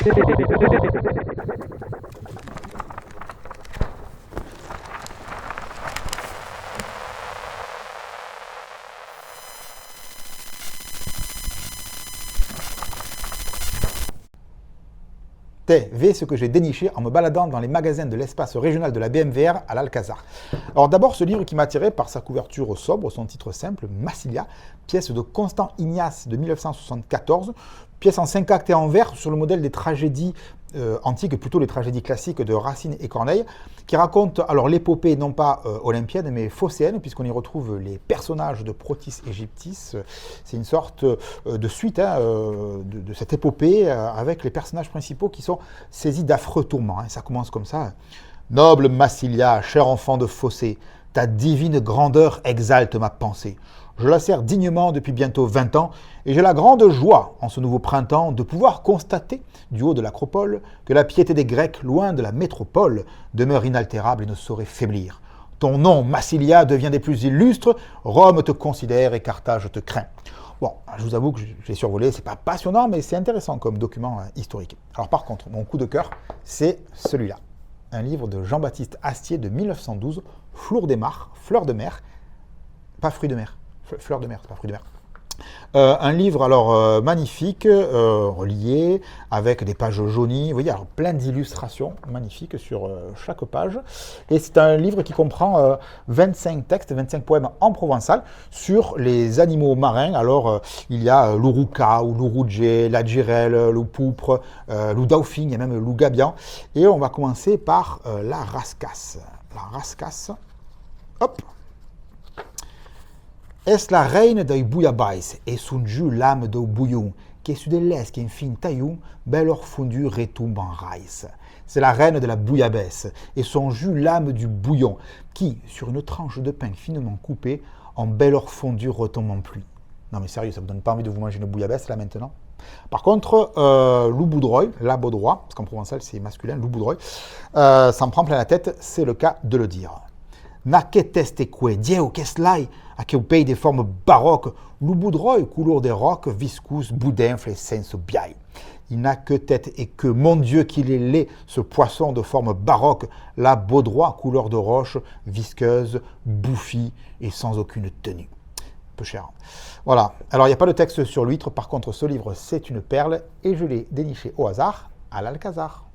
V, ce que j'ai déniché en me baladant dans les magasins de l'espace régional de la BMVR à l'Alcazar. Alors d'abord, ce livre qui m'a attiré par sa couverture sobre, son titre simple, Massilia, pièce de Constant Ignace de 1974, pièce en 5 actes et en vers sur le modèle des tragédies antiques, plutôt les tragédies classiques de Racine et Corneille, qui racontent alors l'épopée non pas olympienne mais phocéenne, puisqu'on y retrouve les personnages de Protis Aegyptis. C'est une sorte de suite de cette épopée avec les personnages principaux qui sont saisis d'affreux tourments. Ça commence comme ça. Noble Massilia, cher enfant de Phocée, ta divine grandeur exalte ma pensée. Je la sers dignement depuis bientôt 20 ans et j'ai la grande joie, en ce nouveau printemps, de pouvoir constater, du haut de l'acropole, que la piété des Grecs, loin de la métropole, demeure inaltérable et ne saurait faiblir. Ton nom, Massilia, devient des plus illustres, Rome te considère et Carthage te craint. Bon, je vous avoue que j'ai survolé, c'est pas passionnant, mais c'est intéressant comme document historique. Alors par contre, mon coup de cœur, c'est celui-là. Un livre de Jean-Baptiste Astier de 1912, Fleur de mer, pas fruits de mer. Fleur de mer, c'est pas fruit de mer. Un livre alors magnifique, relié, avec des pages jaunies, vous voyez, alors plein d'illustrations magnifiques sur chaque page. Et c'est un livre qui comprend 25 textes, 25 poèmes en provençal sur les animaux marins. Alors il y a l'Uruka, ou l'Urudje, la Girelle, le Poupre, le Dauphin, il y a même le Gabian. Et on va commencer par la Rascasse. La Rascasse, hop. Es la reine dei bouillabaisse et son jus l'âme de bouillon, qui est sur des lesques et fin taillon, bel or fondu retombe en raïs. C'est la reine de la bouillabaisse et son jus l'âme du bouillon, qui, sur une tranche de pain finement coupée, en bel or fondu retombe en pluie. Non mais sérieux, ça ne vous donne pas envie de vous manger une bouillabaisse là maintenant? Par contre, loup boudroy, la baudroie, parce qu'en provençal c'est masculin, loup boudroy, s'en prend plein la tête, c'est le cas de le dire. Na que teste que, dieu qu'est lai, à que au pays des formes baroques, le boudroy, couleur des rocs, viscous, boudinfle et sense biaille. Il n'a que tête et que, mon Dieu, qu'il est laid, ce poisson de forme baroque, la baudroie, couleur de roche, visqueuse, bouffie et sans aucune tenue. Un peu cher. Voilà. Alors, il n'y a pas de texte sur l'huître. Par contre, ce livre, c'est une perle et je l'ai déniché au hasard à l'Alcazar.